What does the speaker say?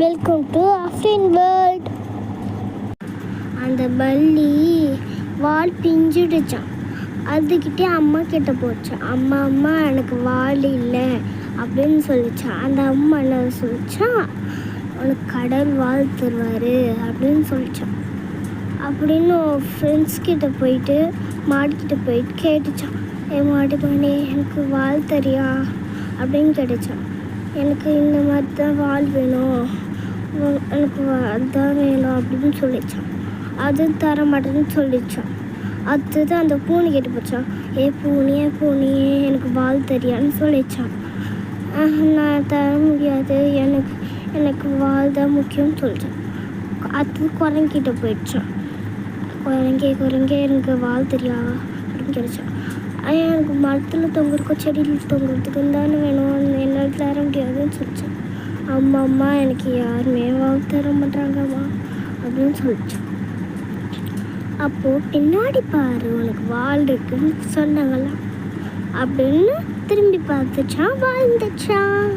Welcome to Afrin world. அந்த பல்லி வால் பிஞ்சிடுச்சான். அதுக்கிட்டே அம்மா கிட்ட போச்சான். அம்மா அம்மா எனக்கு வால் இல்லை அப்படின்னு சொல்லிச்சான். அந்த அம்மா என்ன சொல்லிச்சான், உனக்கு கடல் வால் தருவார் அப்படின்னு சொல்லிச்சான். அப்படின்னு ஃப்ரெண்ட்ஸ் கிட்ட போயிட்டு மாடிக்கிட்ட போயிட்டு கேட்டுச்சான், மாடி பண்ணி எனக்கு வால் தரியா அப்படின்னு கேட்டுச்சான். எனக்கு இந்த மாதிரி தான் வால் வேணும், எனக்கு அதுதான் வேணும் அப்படின்னு சொல்லிச்சான். அது தர மாட்டேன்னு சொல்லிச்சான். அடுத்தது அந்த பூனை கேட்டு போச்சான், பூனியே எனக்கு வால் தெரியான்னு சொல்லிச்சான். நான் தர முடியாது, எனக்கு வால் தான் முக்கியம்னு சொல்லிச்சான். அடுத்தது குரங்கிட்ட போயிடுச்சான். குரங்கே எனக்கு வால் தெரியா அப்படின்னு கேட்டுச்சான். எனக்கு மரத்தில் தொங்குறக்கும் செடியில் தொங்குறதுக்கு தானே வேணும், என்னால் தர முடியாதுன்னு சொல்லிச்சான். அம்மா எனக்கு யாருமே வால் தர மாட்டாங்கம்மா அப்படின்னு சொல்லிச்சான். அப்போது பின்னாடி பாரு உனக்கு வால் இருக்குன்னு சொன்னாங்களாம் அப்படின்னு திரும்பி பார்த்துச்சான். வாழ்ந்துச்சான்.